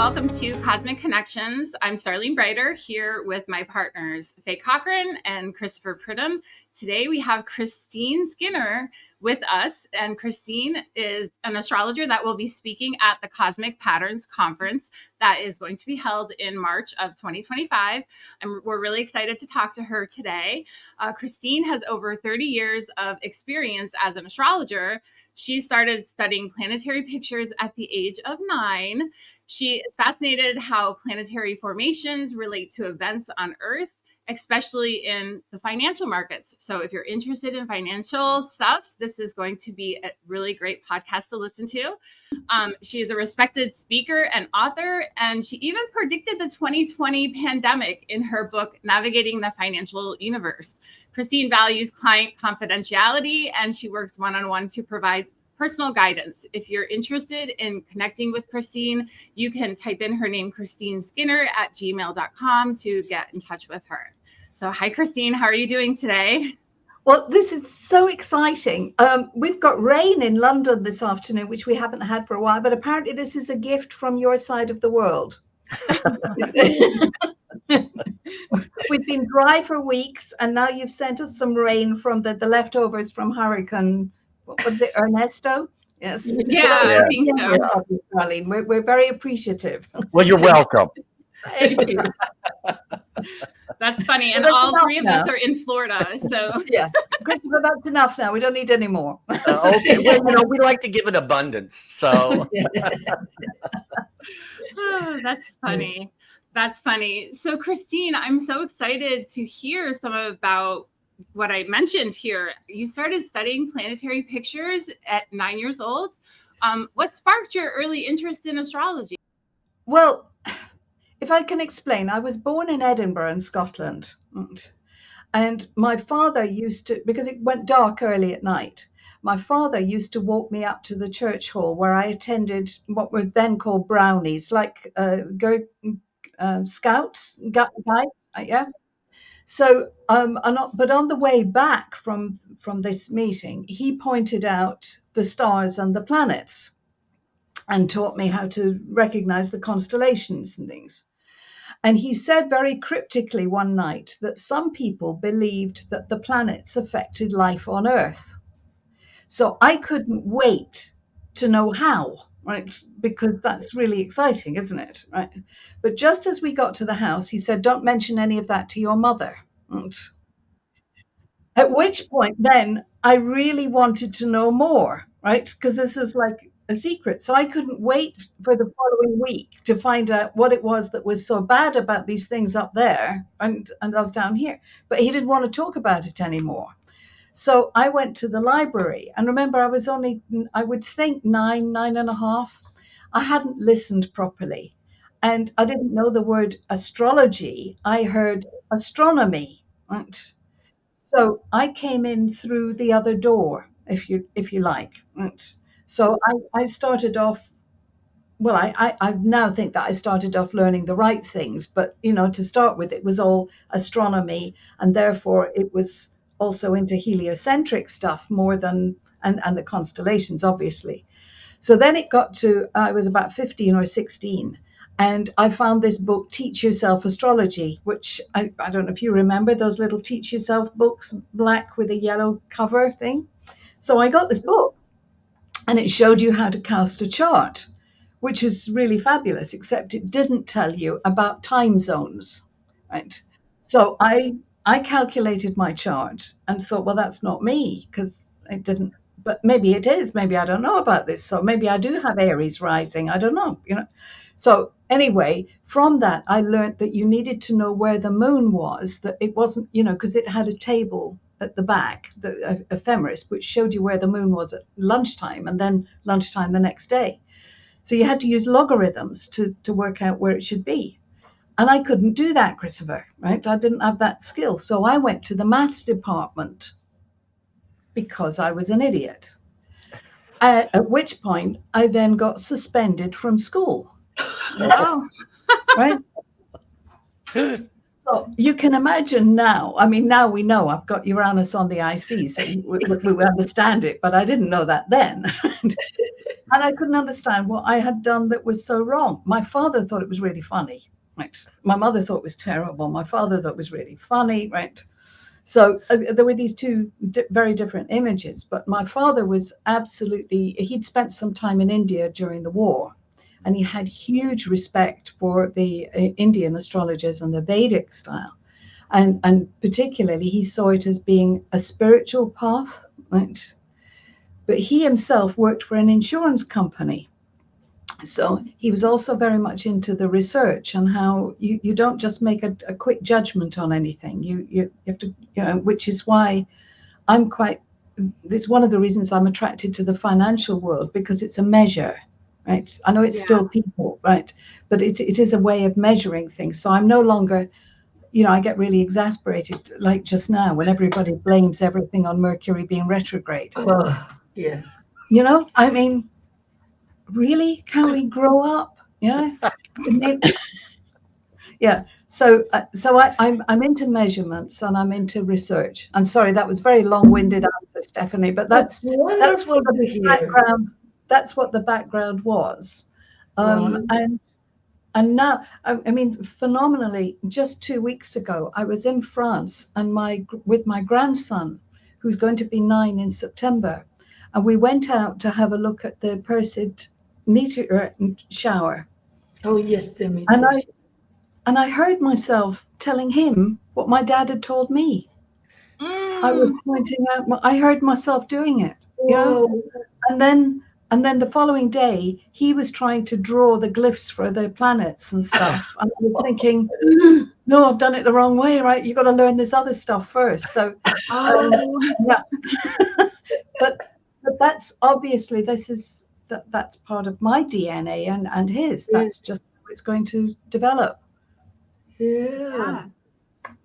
welcome to Cosmic Connections. I'm Starlene Brighter here with my partners, Faye Cochran and Christopher Pridham. Today we have Christeen Skinner with us, and Christeen is an astrologer that will be speaking at the Cosmic Patterns Conference that is going to be held in March of 2025. And we're really excited to talk to her today. Christeen has over 30 years of experience as an astrologer. She started studying planetary pictures at the age of 9. She is fascinated how planetary formations relate to events on Earth, especially in the financial markets. So if you're interested in financial stuff, this is going to be a really great podcast to listen to. She is a respected speaker and author, and she even predicted the 2020 pandemic in her book, Navigating the Financial Universe. Christeen values client confidentiality, and she works one-on-one to provide personal guidance. If you're interested in connecting with Christeen, you can type in her name, Christeen Skinner, at gmail.com to get in touch with her. So hi, Christeen. How are you doing today? Well, this is so exciting. We've got rain in London this afternoon, which we haven't had for a while, but apparently this is a gift from your side of the world. We've been dry for weeks, and now you've sent us some rain from the leftovers from Hurricane. What was it, Ernesto? Yes. Yeah, I think so. Darlene, we're very appreciative. Well, you're welcome. Thank you. That's funny. And all three of us are in Florida. So yeah, Christopher, that's enough now. We don't need any more. Okay. Well, we like to give it abundance. So oh, that's funny. That's funny. So Christeen, I'm so excited to hear some about what I mentioned here. You started studying planetary pictures at 9 years old. What sparked your early interest in astrology? Well, if I can explain, I was born in Edinburgh in Scotland. And my father used to, because it went dark early at night, my father used to walk me up to the church hall where I attended what were then called brownies, like scouts, guides, yeah. So, but on the way back from this meeting, he pointed out the stars and the planets and taught me how to recognize the constellations and things. And he said very cryptically one night that some people believed that the planets affected life on Earth. So I couldn't wait to know how, right? Because that's really exciting, isn't it? Right? But just as we got to the house, he said, "Don't mention any of that to your mother." At which point then I really wanted to know more, right? Because this is like a secret. So I couldn't wait for the following week to find out what it was that was so bad about these things up there and us down here. But he didn't want to talk about it anymore. So I went to the library, and remember, I was only, I would think 9 and a half. I hadn't listened properly, and I didn't know the word astrology. I heard astronomy, right? So I came in through the other door, if you like. Right? So I started off. Well, I now think that I started off learning the right things, but to start with, it was all astronomy, and therefore it was also into heliocentric stuff more than, and the constellations, obviously. So then it got to, I was about 15 or 16, and I found this book, Teach Yourself Astrology, which I don't know if you remember those little Teach Yourself books, black with a yellow cover thing. So I got this book, and it showed you how to cast a chart, which was really fabulous, except it didn't tell you about time zones, right? So I calculated my chart and thought, well, that's not me, because it didn't, but maybe it is. Maybe I don't know about this. So maybe I do have Aries rising. I don't know, So anyway, from that, I learned that you needed to know where the moon was, that it wasn't, because it had a table at the back, the ephemeris, which showed you where the moon was at lunchtime and then lunchtime the next day. So you had to use logarithms to work out where it should be. And I couldn't do that, Christopher, right? I didn't have that skill. So I went to the maths department because I was an idiot. At which point I then got suspended from school. Oh. Right? So you can imagine now, now we know I've got Uranus on the IC, so we understand it, but I didn't know that then. I couldn't understand what I had done that was so wrong. My father thought it was really funny, right? My mother thought it was terrible. My father thought it was really funny, right? So there were these two very different images. But my father was absolutely, he'd spent some time in India during the war, and he had huge respect for the Indian astrologers and the Vedic style. And particularly, he saw it as being a spiritual path, right? But he himself worked for an insurance company. So he was also very much into the research and how you don't just make a quick judgment on anything. You have to, which is why it's one of the reasons I'm attracted to the financial world, because it's a measure, right? I know it's still people, right? But it is a way of measuring things. So I'm no longer, I get really exasperated, like just now, when everybody blames everything on Mercury being retrograde. Oh, yeah. I mean, really, can we grow up? Yeah. So I'm into measurements and I'm into research. I'm sorry, that was very long-winded answer, Stephanie, but that's wonderful what to the hear. background. That's what the background was. And now, I mean, phenomenally, just 2 weeks ago, I was in France and with my grandson, who's going to be 9 in September, and we went out to have a look at the Perseid meteor shower. Oh yes, the meteors. And I heard myself telling him what my dad had told me. I was pointing out, I heard myself doing it, and then the following day, he was trying to draw the glyphs for the planets and stuff. And I was thinking, no, I've done it the wrong way, right? You've got to learn this other stuff first. So, yeah. but that's obviously, that's part of my DNA and his. That's just how it's going to develop. Yeah.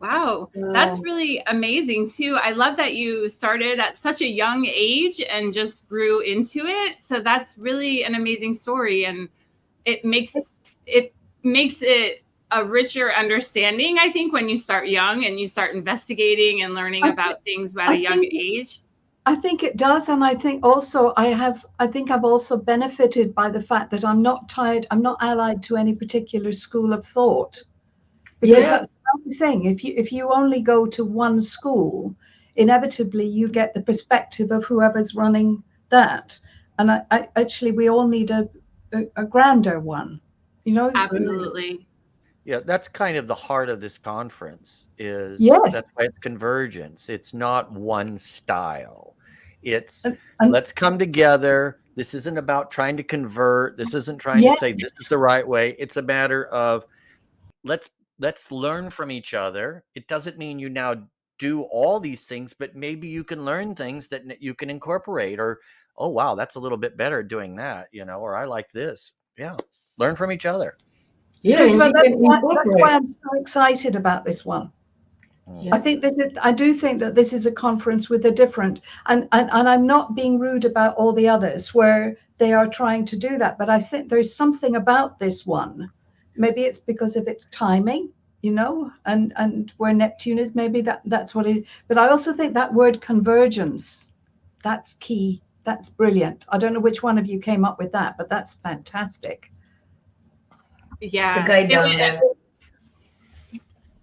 Wow. That's really amazing too. I love that you started at such a young age and just grew into it. So that's really an amazing story, and it makes it a richer understanding, I think, when you start young and you start investigating and learning about things at a young age. I think it does, and I think also I've also benefited by the fact that I'm not allied to any particular school of thought. Because that's the thing. If you only go to one school, inevitably you get the perspective of whoever's running that. And I actually, we all need a grander one, Absolutely. Yeah, that's kind of the heart of this conference. Yes. That's why it's convergence. It's not one style. It's let's come together. This isn't about trying to convert. This isn't trying to say this is the right way. It's a matter of let's learn from each other. It doesn't mean you now do all these things, but maybe you can learn things that you can incorporate, or, oh, wow, that's a little bit better doing that, or I like this. Yeah. Learn from each other. Yeah. That's why I'm so excited about this one. Yeah. I do think that this is a conference with a different, and I'm not being rude about all the others where they are trying to do that, but I think there's something about this one. Maybe it's because of its timing, and where Neptune is, maybe that's what it is. But I also think that word convergence, that's key. That's brilliant. I don't know which one of you came up with that, but that's fantastic. Yeah. The guy down there.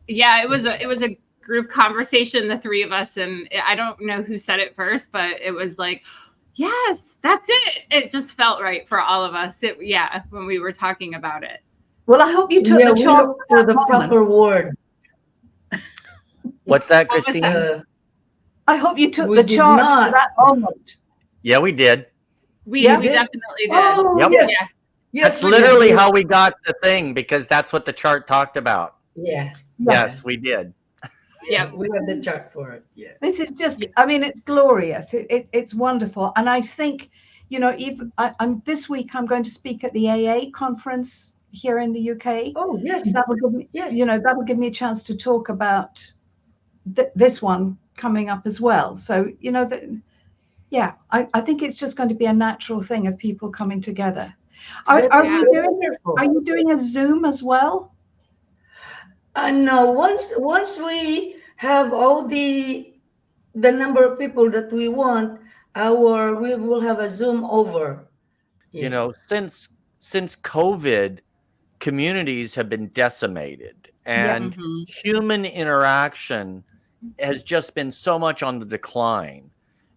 Yeah, it was a group conversation, the three of us, and I don't know who said it first, but it was like, yes, that's it. It just felt right for all of us. When we were talking about it. Well, I hope you took the charge for the proper word. What's that, Christine? I hope you took the charge for that moment. Yeah, we did. We definitely did. Oh, yep. Yes. That's literally how we got the thing, because that's what the chart talked about. Yeah. Yes, we did. Yeah, we have the chart for it. Yeah. This is just, I mean, it's glorious. It's wonderful. And I think, even this week I'm going to speak at the AA conference here in the UK. Oh, yes. That will give me, that will give me a chance to talk about this one coming up as well. So, I think it's just going to be a natural thing of people coming together. Are you doing a Zoom as well? No, once we have all the number of people that we want, we will have a Zoom over. You know, since COVID, communities have been decimated, and human interaction has just been so much on the decline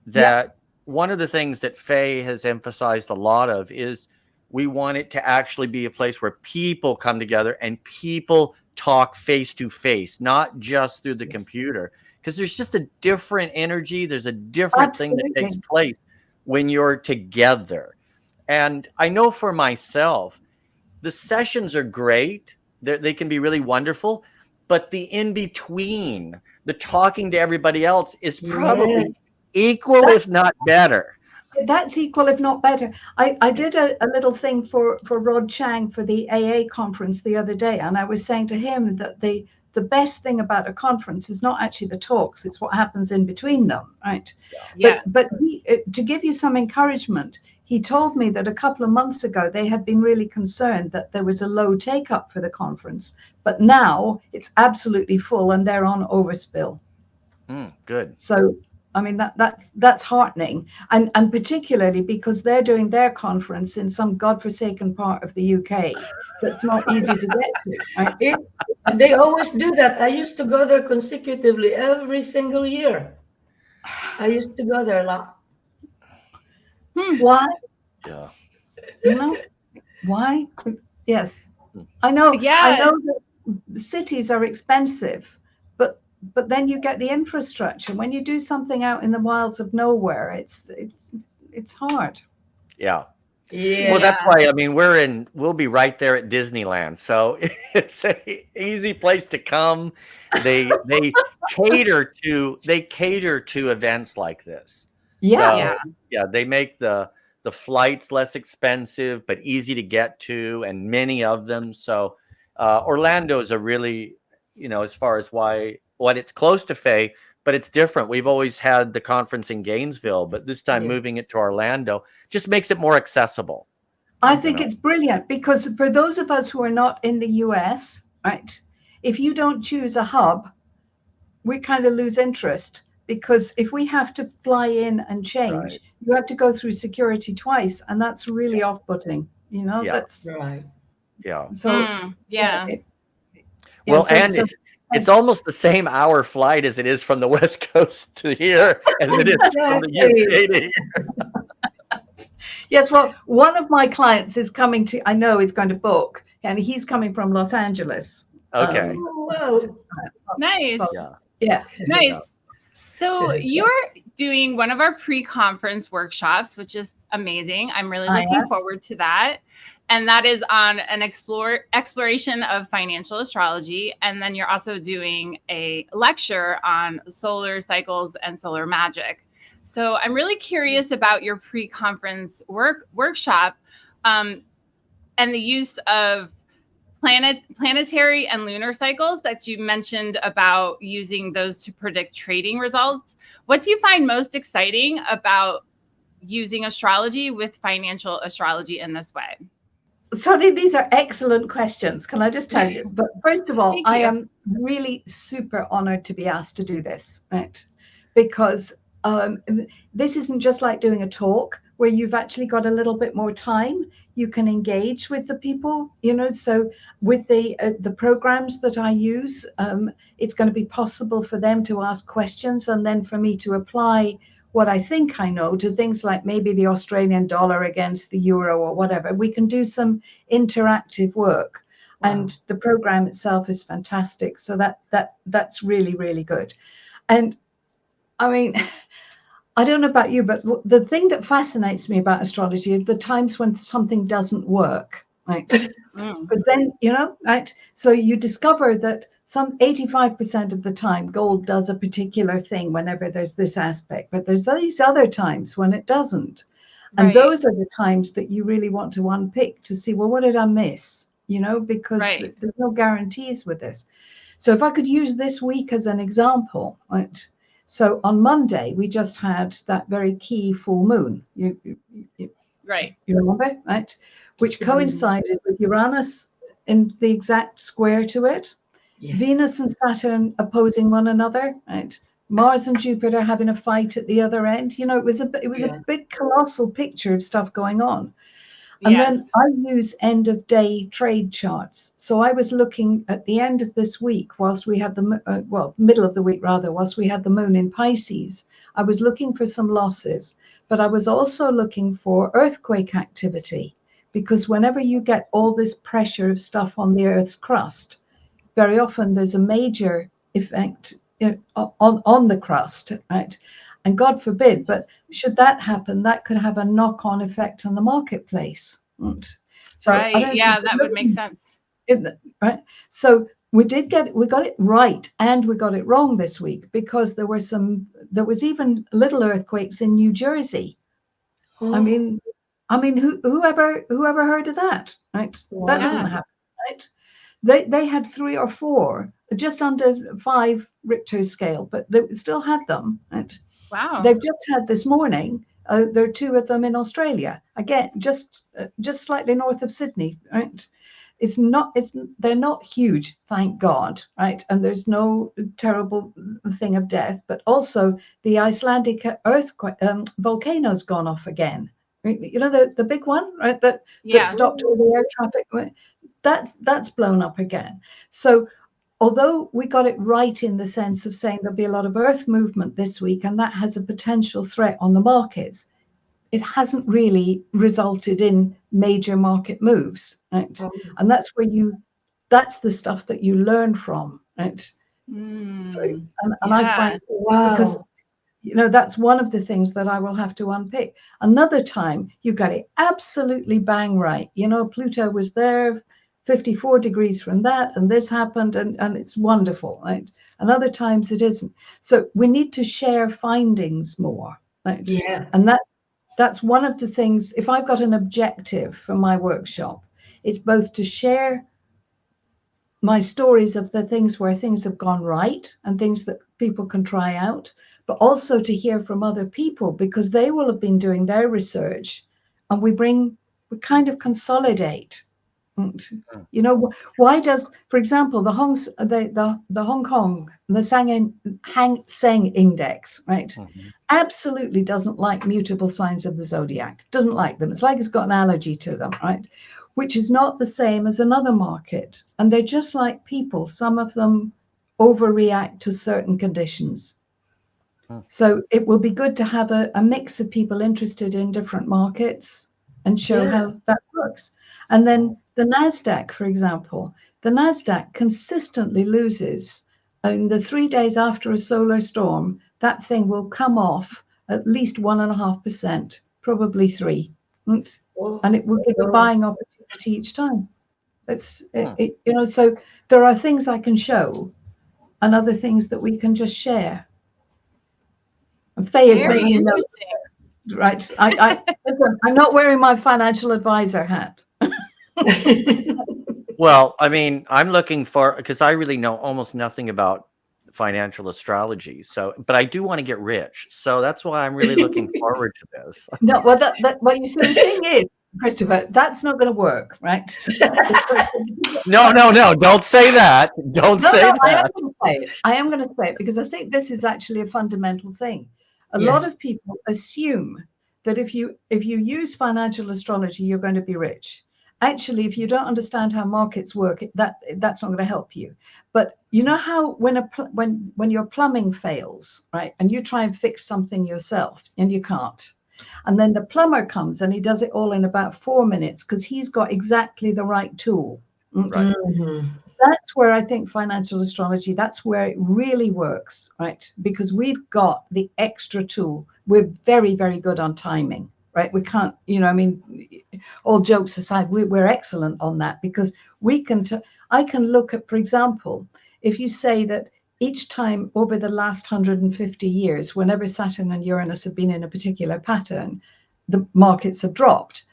that one of the things that Faye has emphasized a lot of is we want it to actually be a place where people come together and people talk face to face, not just through the computer, because there's just a different energy. There's a different thing that takes place when you're together. And I know for myself, the sessions are great. They can be really wonderful, but the in-between, the talking to everybody else is probably equal, if not better. That's equal, if not better. I did a little thing for Rod Chang for the AA conference the other day, and I was saying to him that the best thing about a conference is not actually the talks, it's what happens in between them, right? Yeah. But he, to give you some encouragement, he told me that a couple of months ago they had been really concerned that there was a low take-up for the conference, but now it's absolutely full and they're on overspill. Good. So I mean, that's heartening, and particularly because they're doing their conference in some godforsaken part of the UK that's not easy to get to. Right? They always do that. I used to go there consecutively every single year. I used to go there a lot. Why? Yeah. You know, why? Yes, I know. Yeah. I know that cities are expensive, but then you get the infrastructure. When you do something out in the wilds of nowhere, it's hard. Yeah. Yeah. Well, that's why, I mean, we'll be right there at Disneyland. So it's an easy place to come. They cater to events like this. Yeah. So, yeah, they make the flights less expensive, but easy to get to, and many of them. So Orlando is a really, as far as what it's close to Faye, but it's different. We've always had the conference in Gainesville, but this time moving it to Orlando just makes it more accessible. I think it's brilliant because for those of us who are not in the US, right, if you don't choose a hub, we kind of lose interest, because if we have to fly in and change, you have to go through security twice, and that's really off-putting. That's right. Yeah. So well, and it's almost the same hour flight as it is from the West Coast to here as it is from the UK to here. Yes, well, one of my clients is coming to, I know is going to book, and he's coming from Los Angeles. Okay. Wow. Nice. So, yeah. Nice. So you're doing one of our pre-conference workshops, which is amazing. I'm really looking forward to that. And that is on an exploration of financial astrology. And then you're also doing a lecture on solar cycles and solar magic. So I'm really curious about your pre-conference workshop and the use of planetary and lunar cycles that you mentioned about using those to predict trading results. What do you find most exciting about using astrology with financial astrology in this way? Sorry, these are excellent questions. Can I just tell you? But first of all, I am really super honored to be asked to do this, right? Because this isn't just like doing a talk where you've actually got a little bit more time. You can engage with the people, so with the programs that I use, it's going to be possible for them to ask questions and then for me to apply what I think I know to things like maybe the Australian dollar against the euro or whatever. We can do some interactive work. Wow. And the program itself is fantastic. So that's really, really good. And I mean, I don't know about you, but the thing that fascinates me about astrology is the times when something doesn't work, right? Because then, right? So you discover that some 85% of the time gold does a particular thing whenever there's this aspect, but there's these other times when it doesn't. And those are the times that you really want to unpick to see, well, what did I miss? Because there's no guarantees with this. So if I could use this week as an example, right? So on Monday, we just had that very key full moon. You remember, right? Which coincided with Uranus in the exact square to it. Yes. Venus and Saturn opposing one another, right? Mars and Jupiter having a fight at the other end. It was a big, colossal picture of stuff going on. And Yes. then I use end of day trade charts. So I was looking at the end of this week, whilst we had the, middle of the week rather, whilst we had the moon in Pisces, I was looking for some losses, but I was also looking for earthquake activity, because whenever you get all this pressure of stuff on the Earth's crust, very often there's a major effect on the crust, right? And God forbid, but should that happen, that could have a knock-on effect on the marketplace. So right. I don't Yeah, that would make sense. Right. So we got it right, and we got it wrong this week, because there was even little earthquakes in New Jersey. Oh, I mean, whoever heard of that, right? That doesn't Yeah. happen, right? They had 3 or 4, just under 5 Richter scale, but they still had them. Right? Wow. They've just had this morning. There are 2 of them in Australia. Again, just slightly north of Sydney. Right? They're not huge, thank God. Right? And there's no terrible thing of death. But also the Icelandic earthquake volcano's gone off again. You know, the big one, right? That stopped all the air traffic. That's blown up again. So although we got it right in the sense of saying there'll be a lot of earth movement this week, and that has a potential threat on the markets, it hasn't really resulted in major market moves, right? And that's the stuff that you learn from, right? So, and I find, because that's one of the things that I will have to unpick. Another time you got it absolutely bang right. Pluto was there 54 degrees from that, and this happened, and it's wonderful, right? And other times it isn't. So we need to share findings more, right? yeah. And that's one of the things. If I've got an objective for my workshop, it's both to share my stories of the things where things have gone right and things that people can try out, but also to hear from other people, because they will have been doing their research, and we kind of consolidate. Why does, for example, the Hong Kong, the Hang Seng Index, right? Absolutely doesn't like mutable signs of the zodiac. Doesn't like them. It's like it's got an allergy to them, right? Which is not the same as another market. And they're just like people. Some of them overreact to certain conditions. So it will be good to have a mix of people interested in different markets and show how that works. And then the NASDAQ, for example, the NASDAQ consistently loses. In the 3 days after a solar storm, that thing will come off at least 1.5%, probably 3%. And it will give a buying opportunity each time. So there are things I can show and other things that we can just share. And Faye is Very making notes. Right. Listen, I'm not wearing my financial advisor hat. Well, I mean, I'm looking for, because I really know almost nothing about financial astrology. So, but I do want to get rich. So that's why I'm really looking forward to this. No, well, what you see, the thing is, Christopher, that's not going to work, right? No, don't say that. Don't say that. I am going to say it because I think this is actually a fundamental thing. A lot of people assume that if you use financial astrology, you're going to be rich. Actually, if you don't understand how markets work, that's not going to help you. But you know how when your plumbing fails, right, and you try and fix something yourself and you can't, and then the plumber comes and he does it all in about 4 minutes because he's got exactly the right tool. Right. That's where I think financial astrology, that's where it really works, right? Because we've got the extra tool. We're very, very good on timing, right? We can't, all jokes aside, we're excellent on that, because I can look at, for example, if you say that each time over the last 150 years, whenever Saturn and Uranus have been in a particular pattern, the markets have dropped.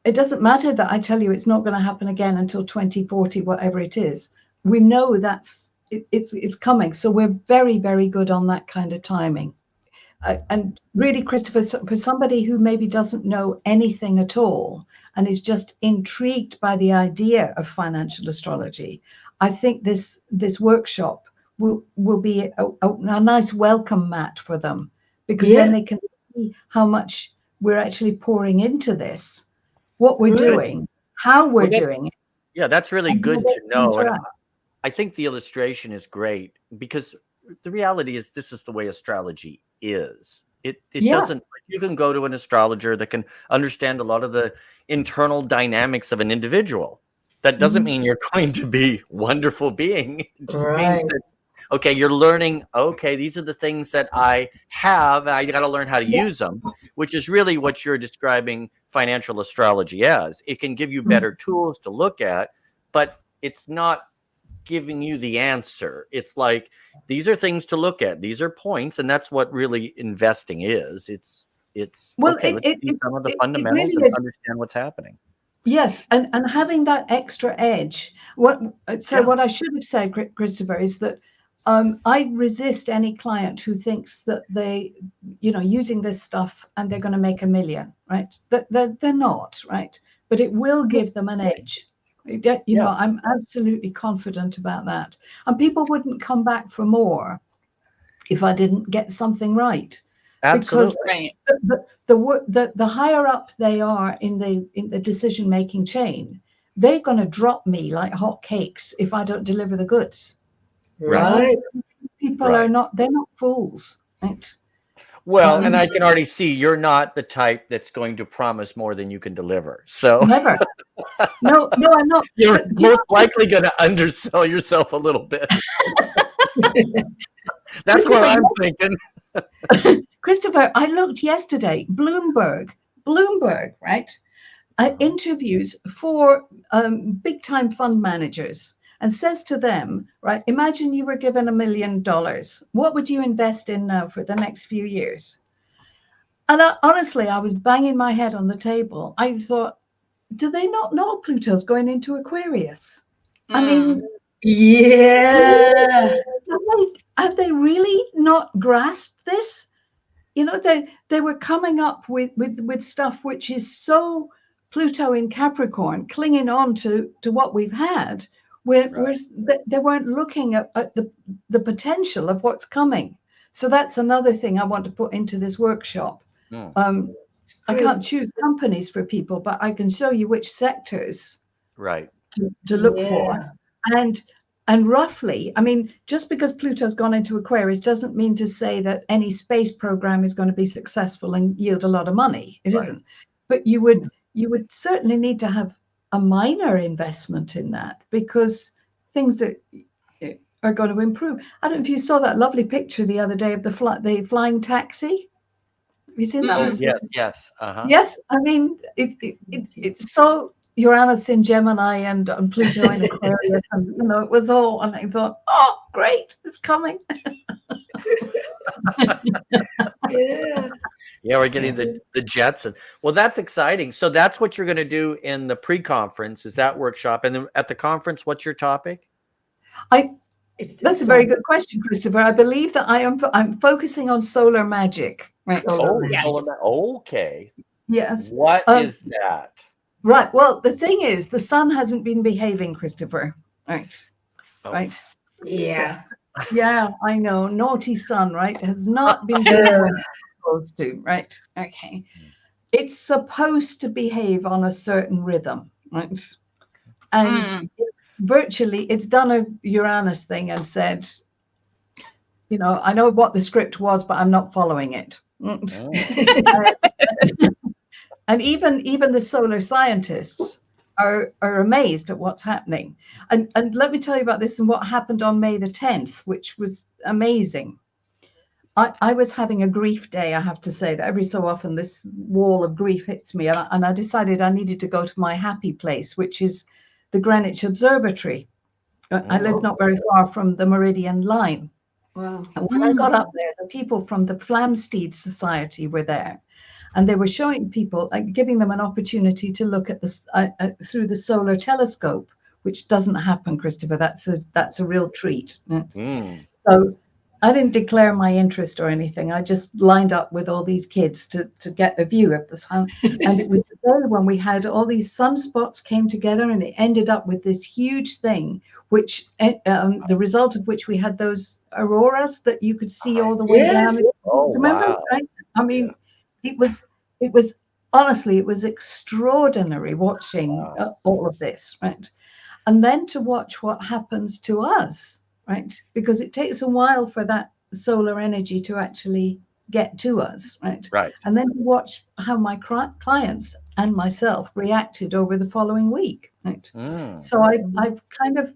It doesn't matter that I tell you it's not going to happen again until 2040, whatever it is. We know it's coming. So we're very, very good on that kind of timing. And really, Christopher, for somebody who maybe doesn't know anything at all and is just intrigued by the idea of financial astrology, I think this workshop will be a nice welcome mat for them, because then they can see how much we're actually pouring into this. what we're Good. doing, how we're Well, doing it. Yeah, that's really and how good they to know. And interact. I think the illustration is great because the reality is this is the way astrology is. It Yeah. doesn't, you can go to an astrologer that can understand a lot of the internal dynamics of an individual. That doesn't mean you're going to be a wonderful being. It just means Right. that, okay, you're learning, okay, these are the things that I have. I got to learn how to use them, which is really what you're describing financial astrology as. It can give you better tools to look at, but it's not giving you the answer. It's like, these are things to look at. These are points. And that's what really investing is. It's Well, okay, let's see some of the fundamentals really and is. understand what's happening. Yes, and having that extra edge. What I should have said, Christopher, is that I resist any client who thinks that they, using this stuff and they're going to make $1 million, right? That they're not, right? But it will give them an edge. I'm absolutely confident about that. And people wouldn't come back for more if I didn't get something right. Absolutely. Because the higher up they are in the decision-making chain, they're going to drop me like hot cakes if I don't deliver the goods. Right. People are not, they're not fools, right? Well, and I can already see you're not the type that's going to promise more than you can deliver. So never. No, I'm not. You're most likely going to undersell yourself a little bit. That's what I'm thinking. Christopher, I looked yesterday. Bloomberg, right? Interviews 4 big-time fund managers and says to them, right, imagine you were given $1 million. What would you invest in now for the next few years? And honestly, I was banging my head on the table. I thought, do they not know Pluto's going into Aquarius? I mean, yeah. Have they really not grasped this? They were coming up with stuff which is so Pluto in Capricorn, clinging on to what we've had, where they weren't looking at the potential of what's coming. So that's another thing I want to put into this workshop. I can't choose companies for people, but I can show you which sectors to look for. And roughly, I mean, just because Pluto's gone into Aquarius doesn't mean to say that any space program is going to be successful and yield a lot of money. It isn't. But you would certainly need to have a minor investment in that, because things that are going to improve. I don't know if you saw that lovely picture the other day of the flying taxi. Have you seen that? Yes. Yes. I mean, it's so Uranus in Gemini and Pluto in Aquarius, and it was all. And I thought, oh, great, it's coming. Yeah, we're getting the jets. Well, that's exciting. So that's what you're going to do in the pre-conference, is that workshop. And then at the conference, what's your topic? That's a very good question, Christopher. I believe that I'm focusing on solar magic. Right. Okay. Yes. What is that? Right. Well, the thing is, the sun hasn't been behaving, Christopher. Right. Right. Yeah. Yeah, I know. Naughty sun, right? Has not been doing what it's supposed to, right? Okay. It's supposed to behave on a certain rhythm, right? And it's done a Uranus thing and said, I know what the script was, but I'm not following it. And even the solar scientists are amazed at what's happening. And let me tell you about this and what happened on May the 10th, which was amazing. I was having a grief day, I have to say, that every so often this wall of grief hits me. And I decided I needed to go to my happy place, which is the Greenwich Observatory. I live not very far from the Meridian line. Wow. And when I got up there, the people from the Flamsteed Society were there. And they were showing people, giving them an opportunity to look at this through the solar telescope, which doesn't happen, Christopher. That's a real treat. So I didn't declare my interest or anything. I just lined up with all these kids to get a view of the sun. And it was the day when we had all these sunspots came together, and it ended up with this huge thing, which the result of which we had those auroras that you could see all the way down. Oh, remember? wow. Right? I mean, it was honestly, it was extraordinary watching all of this, right? And then to watch what happens to us, right? Because it takes a while for that solar energy to actually get to us, right? Right. And then to watch how my clients and myself reacted over the following week, right? So I've kind of,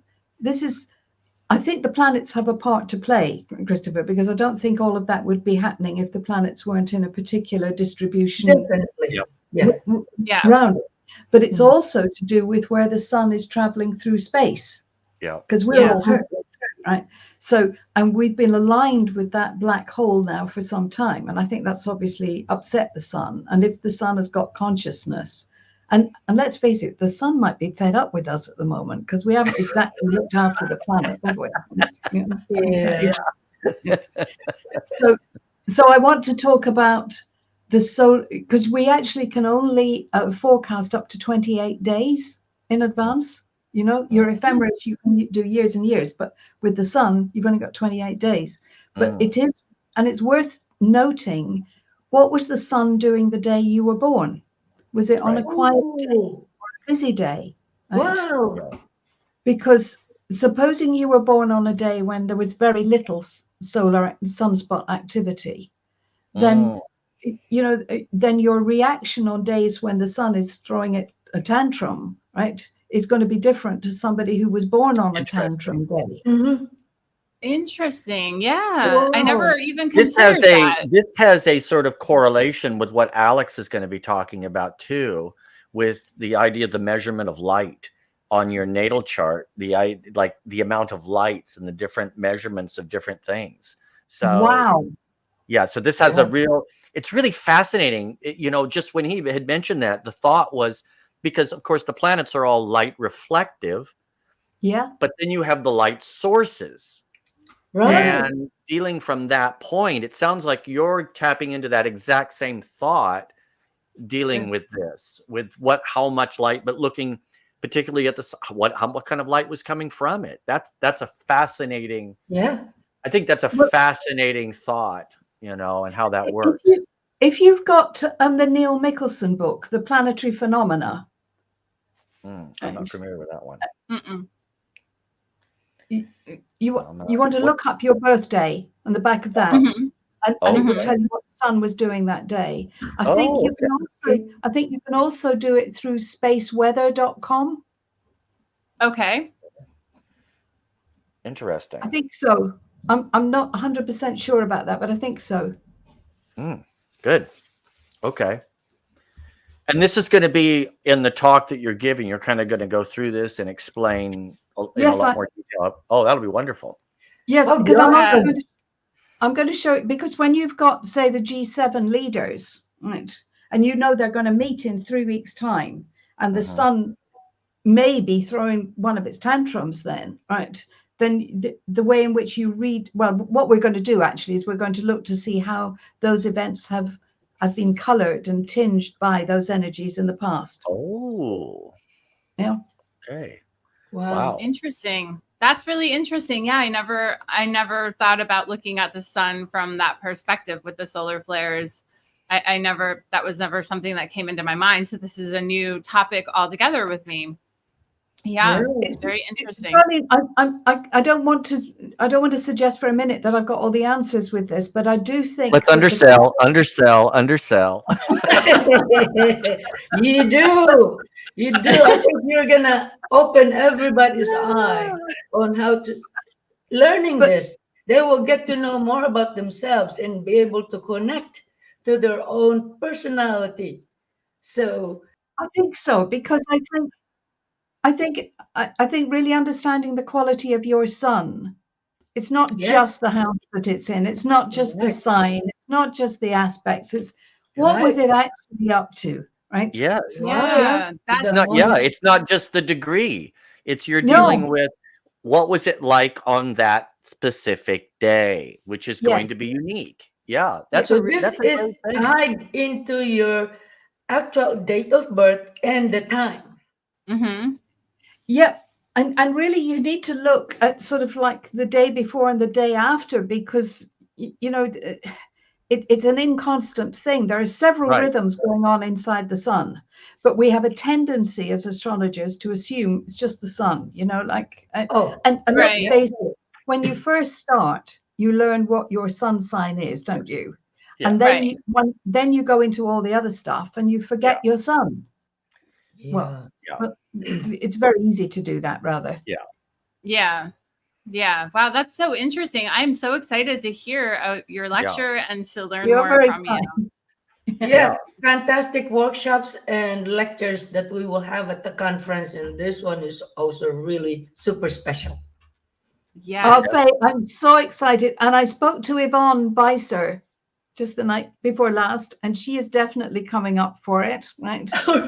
I think the planets have a part to play, Christopher, because I don't think all of that would be happening if the planets weren't in a particular distribution. Definitely. Yeah. Around it. But it's also to do with where the sun is traveling through space. Yeah. Because we're all hurt, right? So, and we've been aligned with that black hole now for some time. And I think that's obviously upset the sun. And if the sun has got consciousness, and let's face it, the sun might be fed up with us at the moment because we haven't exactly looked after the planet, have we? So I want to talk about the solar, because we actually can only forecast up to 28 days in advance. You know, your ephemeris, you can do years and years, but with the sun, you've only got 28 days. But it is, and it's worth noting, what was the sun doing the day you were born? Was it on a quiet day or a busy day? Right? Wow. Because supposing you were born on a day when there was very little solar sunspot activity, then then your reaction on days when the sun is throwing a tantrum, right, is going to be different to somebody who was born on a tantrum day. Interesting. Yeah. Whoa. I never even considered that. This has a sort of correlation with what Alex is going to be talking about too, with the idea of the measurement of light on your natal chart, like the amount of lights and the different measurements of different things. So wow. Yeah, so this has it's really fascinating. Just when he had mentioned that, the thought was, because of course the planets are all light reflective. Yeah. But then you have the light sources. Right. And dealing from that point, it sounds like you're tapping into that exact same thought, dealing with this, with how much light, but looking particularly at what kind of light was coming from it. That's a fascinating. Yeah. I think that's a fascinating thought. And how that works. If you've got the Neil Mickelson book, The Planetary Phenomena. I'm not familiar with that one. You want to look up your birthday on the back of that, and it will tell you what the sun was doing that day. I think you can also do it through spaceweather.com. Okay. Interesting. I think so. I'm not 100% sure about that, but I think so. Good. Okay. And this is going to be in the talk that you're giving. You're kind of going to go through this and explain in a lot more detail. Oh, that'll be wonderful. Yes, because I'm going to show it, because when you've got, say, the G7 leaders, right, and they're going to meet in 3 weeks' time, and the sun may be throwing one of its tantrums then, right? Then the way in which you read, what we're going to do actually is we're going to look to see how those events have been colored and tinged by those energies in the past. Oh. Yeah. Okay. Wow. Interesting. That's really interesting. Yeah, I never thought about looking at the sun from that perspective with the solar flares. That was never something that came into my mind. So this is a new topic altogether with me. Yeah, it's very interesting. I don't want to suggest for a minute that I've got all the answers with this, but I do think let's undersell. You do. I think you're gonna open everybody's eye on how to learning this. They will get to know more about themselves and be able to connect to their own personality. So I think so, because I think really understanding the quality of your sun. It's not just the house that it's in. It's not just the sign. It's not just the aspects. It's what was it actually up to, right? Yes. Yeah. It's not just the degree. It's you're dealing with what was it like on that specific day, which is going to be unique. Yeah. This is tied into your actual date of birth and the time. Yep. And really, you need to look at sort of like the day before and the day after, because, it's an inconstant thing. There are several Right. rhythms going on inside the sun, but we have a tendency as astrologers to assume it's just the sun, like, and let's Right. face it, when you first start, you learn what your sun sign is, don't you? Yeah. And then Right. then you go into all the other stuff and you forget your sun. Well, it's very easy to do that, rather. Yeah. Yeah. Wow, that's so interesting. I'm so excited to hear your lecture and to learn You're more very from you. Yeah, fantastic workshops and lectures that we will have at the conference, and this one is also really super special. Yeah. Faye, I'm so excited. And I spoke to Ivon Biser just the night before last, and she is definitely coming up for it, right? So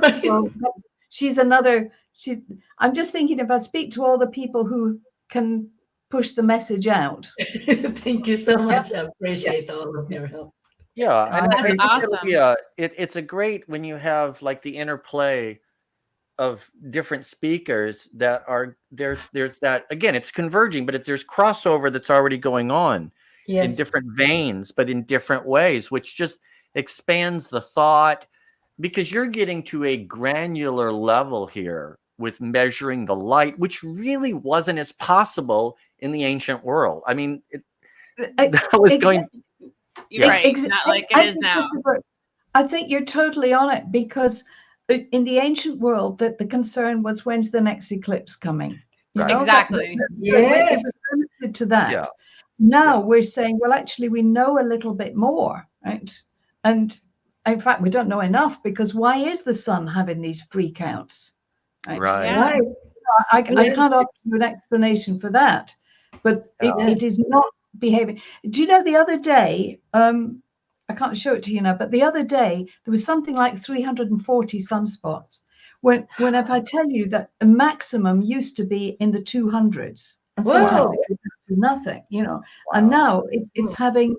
I'm just thinking, if I speak to all the people who can push the message out. Thank you so much. I appreciate all of your help. Yeah, and I That's think awesome. it's a great when you have like the interplay of different speakers that are there's that, again, it's converging, but there's crossover that's already going on in different veins, but in different ways, which just expands the thought, because you're getting to a granular level here with measuring the light, which really wasn't as possible in the ancient world. I mean, that was going. Right. Not like it is now. I think you're totally on it, because in the ancient world, that the concern was, when's the next eclipse coming? Exactly. It was limited to that. Yeah. Now we're saying, well, actually, we know a little bit more, right? And in fact, we don't know enough, because why is the sun having these freakouts? Right. Yeah. I can't offer you an explanation for that, but it is not behaving. Do you know, the other day, I can't show it to you now, but the other day there was something like 340 sunspots. When if I tell you that a maximum used to be in the 200s, and sometimes it goes to nothing, and now it's having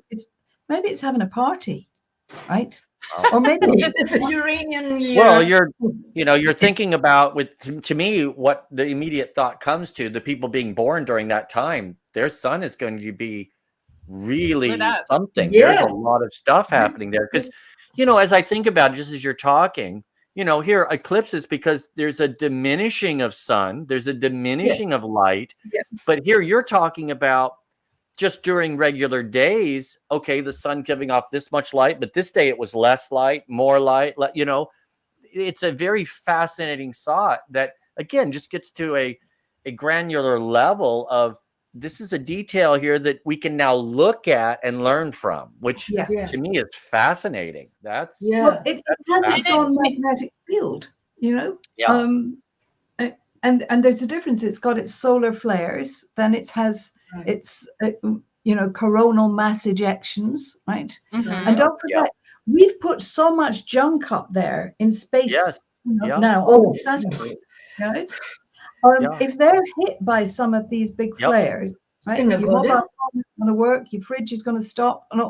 a party, right? Or maybe it's a Uranian year. Well, you're thinking about, to me, what the immediate thought comes to, the people being born during that time, their sun is going to be really something. There's a lot of stuff happening there, because as I think about it, just as you're talking, here eclipses, because there's a diminishing of sun, there's a diminishing of light, but here you're talking about just during regular days, okay, the sun giving off this much light, but this day it was less light, more light, it's a very fascinating thought that, again, just gets to a granular level of, this is a detail here that we can now look at and learn from, which to me is fascinating. It has its own magnetic field, and there's a difference. It's got its solar flares, then it has its coronal mass ejections, right? And don't forget, we've put so much junk up there in space now, all the satellites, right? If they're hit by some of these big flares, right, your mobile phone is going to work, your fridge is going to stop, and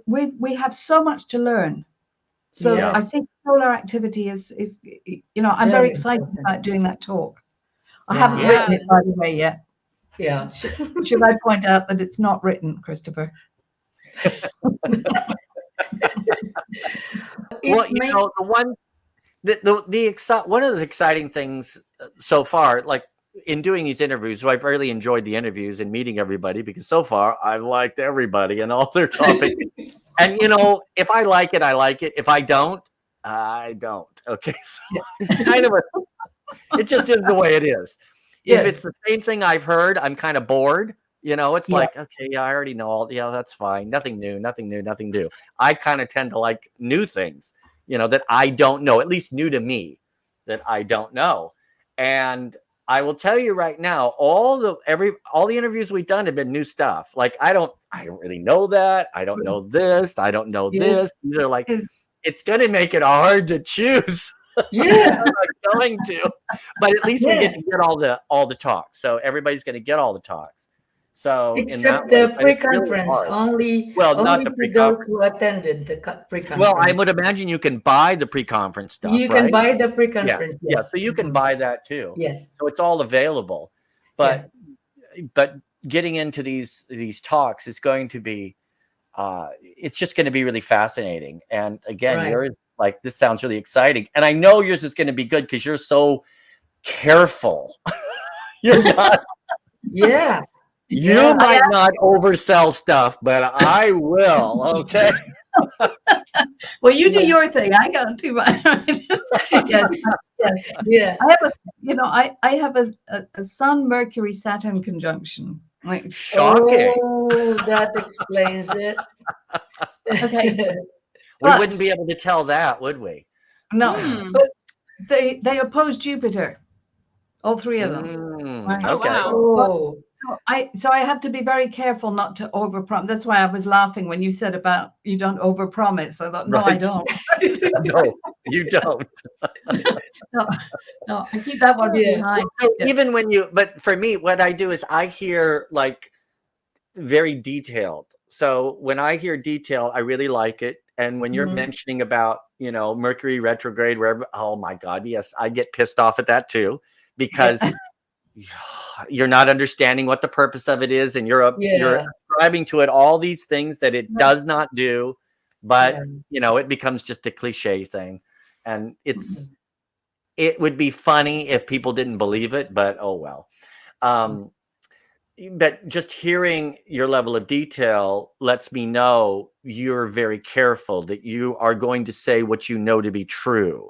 we have so much to learn. So I think solar activity is I'm very excited about doing that talk. I haven't written it, by the way, yet. Yeah. Should I point out that it's not written, Christopher? Well, one of the exciting things so far, like in doing these interviews, so I've really enjoyed the interviews and meeting everybody, because so far I've liked everybody and all their topics. And if I like it, I like it. If I don't, I don't. Okay, so kind of it just is the way it is. If it's the same thing I've heard, I'm kind of bored. It's like, okay, I already know all. That's fine. Nothing new. I kind of tend to like new things, that I don't know, at least new to me, that I don't know. And I will tell you right now, all the interviews we've done have been new stuff. Like, I don't really know that. I don't know this. I don't know this. These are like, it's going to make it hard to choose. Yeah. I'm going to, but at least we get to get all the talks. So everybody's going to get all the talks. So except the pre-conference, only not the pre-conference who attended the pre-conference. Well, I would imagine you can buy the pre-conference stuff. You can buy the pre-conference. Yeah, so you can buy that too. Yes. So it's all available. But getting into these talks is going to be it's just going to be really fascinating. And again, Right. yours, like, this sounds really exciting. And I know yours is going to be good because you're so careful. You're not, Yeah. you Yeah. might not oversell stuff, but I will. Okay. Well, you do Yeah. your thing. I got to do mine. Yes, yes. Yeah. I have I have a Sun Mercury Saturn conjunction. Like, Shocking. Oh, that explains it. okay, We but wouldn't be able to tell that, would we? no, Hmm. but they oppose Jupiter, all three of them. Right. Oh, Okay. wow. Oh, So I have to be very careful not to overpromise. That's why I was laughing when you said about you don't overpromise. I thought, no, I Right. don't. No, you don't. No, no, I keep that one Yeah. behind. So Yeah. even when but for me, what I do is I hear like very detailed. So when I hear detail, I really like it. And when you're Mhm. mentioning about, Mercury retrograde, wherever, oh my God, yes, I get pissed off at that too, because you're not understanding what the purpose of it is, and you're Yeah. ascribing to it all these things that it does not do, but Yeah. it becomes just a cliche thing. And Mhm. it would be funny if people didn't believe it, but oh well. But just hearing your level of detail lets me know you're very careful, that you are going to say what you know to be true.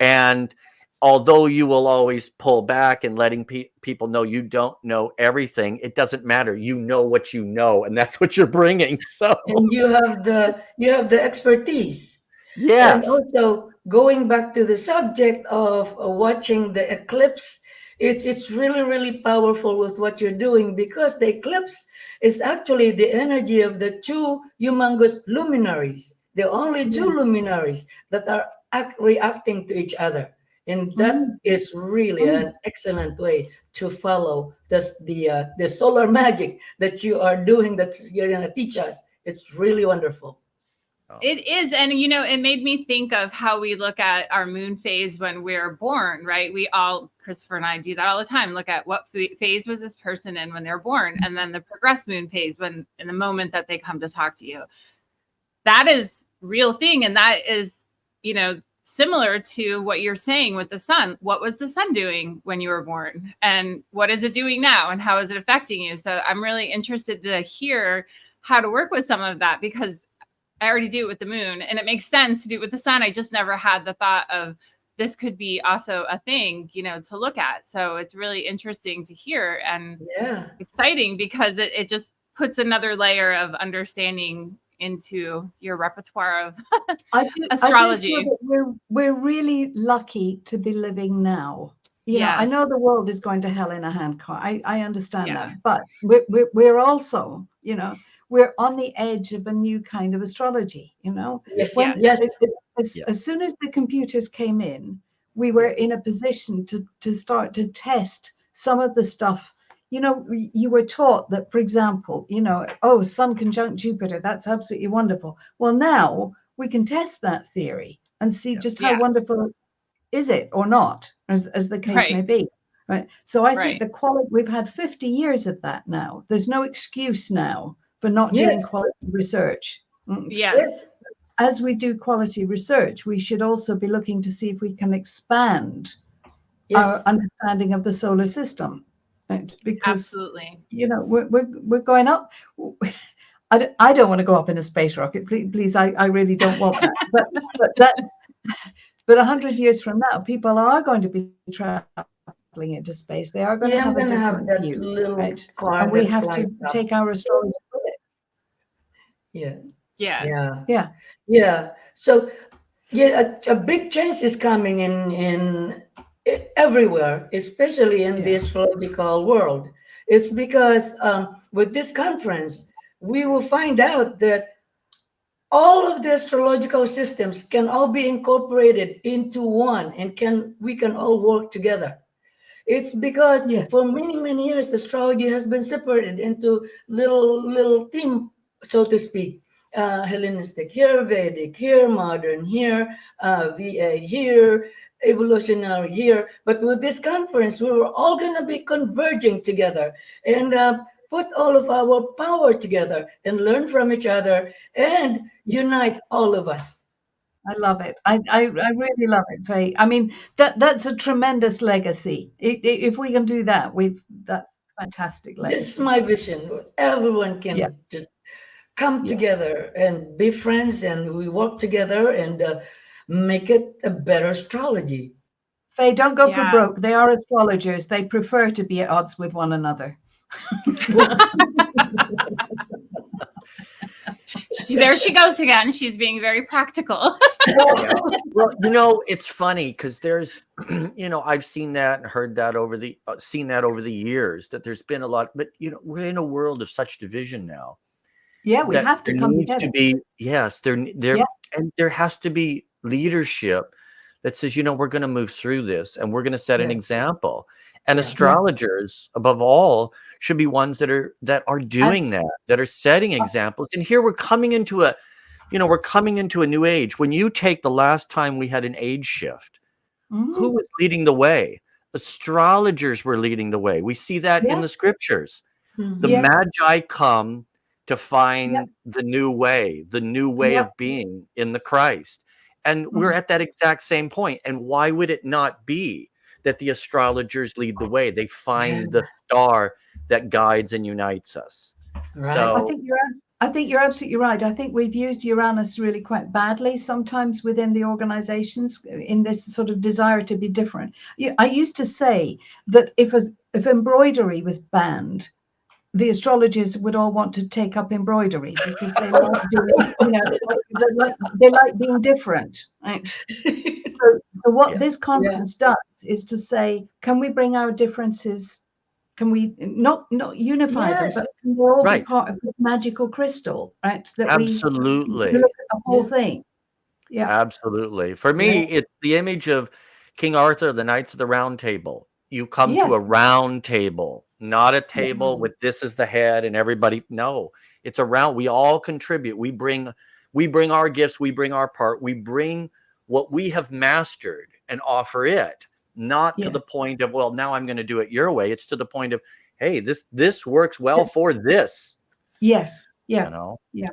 And although you will always pull back and letting people know you don't know everything, it doesn't matter. You know what you know, and that's what you're bringing. So And you have the expertise. And yes, also going back to the subject of watching the eclipse, it's really really powerful with what you're doing, because the eclipse is actually the energy of the two humongous luminaries, the only two luminaries that are reacting to each other, and that Mhm. is really an excellent way to follow the solar magic that you are doing, that you're going to teach us. It's really wonderful. It is. And, it made me think of how we look at our moon phase when we're born, right? Christopher and I do that all the time. Look at what phase was this person in when they're born, and then the progressed moon phase in the moment that they come to talk to you. That is real thing. And that is, similar to what you're saying with the sun. What was the sun doing when you were born? And what is it doing now? And how is it affecting you? So I'm really interested to hear how to work with some of that, because I already do it with the moon, and it makes sense to do it with the sun. I just never had the thought of this could be also a thing, to look at. So it's really interesting to hear and Yeah. exciting, because it just puts another layer of understanding into your repertoire of astrology. I do feel that we're really lucky to be living now. I know Yes. the world is going to hell in a handcart. I understand Yeah. that, but we're also, we're on the edge of a new kind of astrology. Yes. Yeah. Yes. As soon as the computers came in, we were in a position to start to test some of the stuff. You were taught that, for example, oh, Sun conjunct Jupiter, that's absolutely wonderful. Well, now we can test that theory and see just how Yeah. wonderful is it or not, as the case may Right. be. Right. So I think Right. the quality, we've had 50 years of that now. There's no excuse now for not doing Yes. quality research. Yes. As we do quality research, we should also be looking to see if we can expand our Yes. understanding of the solar system. Right? Because Absolutely. we're going up. I don't want to go up in a space rocket. Please, I really don't want that. But 100 years from now, people are going to be traveling into space. They are going to Yeah, I'm have a gonna have different that view, little right? car And we that have flies to up. take our astrology with it. Yeah. Yeah. Yeah. Yeah. Yeah. So yeah, a big change is coming in everywhere, especially in the Yeah. astrological world. It's because with this conference, we will find out that all of the astrological systems can all be incorporated into one, and we can all work together. It's because Yes. for many many years astrology has been separated into little team, so to speak. Hellenistic here, Vedic here, modern here, VA here, evolutionary here. But with this conference, we were all going to be converging together, and put all of our power together and learn from each other and unite all of us. I love it. I really love it, Faye. I mean, that's a tremendous legacy. If we can do that, that's fantastic This is legacy. my vision. Everyone can Yeah. just come Yeah. together and be friends, and we work together and make it a better astrology. Faye, don't go for Yeah. broke. They are astrologers. They prefer to be at odds with one another. There she goes again. She's being very practical. Yeah. Well, it's funny because there's, I've seen that and heard that seen that over the years, that there's been a lot, but we're in a world of such division now. Yeah, we that have to there come needs together. to be, yes, there, Yeah. and there has to be leadership that says, we're going to move through this and we're going to set an Yeah. example. And Yeah. astrologers, above all, should be ones that are doing that are setting examples. And here we're coming into a new age. When you take the last time we had an age shift, who was leading the way? Astrologers were leading the way. We see that in the scriptures. The Yeah. Magi come to find Yeah. the new way Yeah. of being in the Christ. And we're at that exact same point. And why would it not be that the astrologers lead the way? They find the star that guides and unites us. Right. So I think you're absolutely right. I think we've used Uranus really quite badly sometimes within the organizations in this sort of desire to be different. I used to say that if embroidery was banned, the astrologers would all want to take up embroidery because they like doing, they like being different, right? So what this conference does is to say, can we bring our differences? Can we not unify them, but can they all be part of this magical crystal, right? That absolutely. we look at the whole thing. Yeah, absolutely. For me, it's the image of King Arthur, the Knights of the Round Table. You come to a round table, not a table with this is the head and everybody. No, it's a round. We all contribute. We bring our gifts. We bring our part. We bring what we have mastered and offer it. Not to the point of, well, now I'm going to do it your way. It's to the point of, hey, this works well for this. Yes. Yeah. Yeah.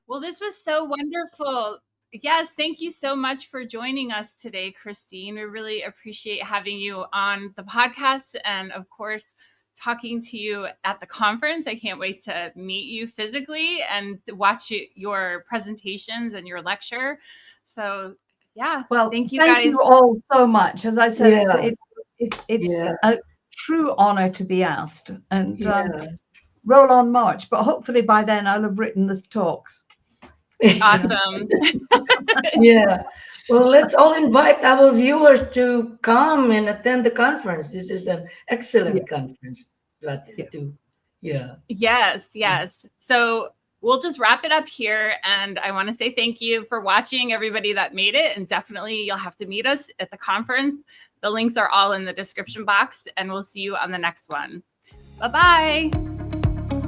Well, this was so wonderful. Yes, thank you so much for joining us today, Christine. We really appreciate having you on the podcast and, of course, talking to you at the conference. I can't wait to meet you physically and watch your presentations and your lecture. So, yeah. Well, thank you thank guys. you all so much. As I said, it's a true honor to be asked. And roll on March. But hopefully by then I'll have written the talks. Awesome. Well, let's all invite our viewers to come and attend the conference. This is an excellent conference. Yes. So we'll just wrap it up here. And I want to say thank you for watching, everybody that made it. And definitely you'll have to meet us at the conference. The links are all in the description box, and we'll see you on the next one. Bye-bye.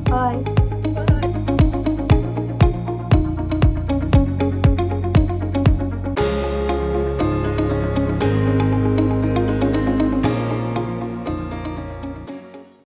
Bye.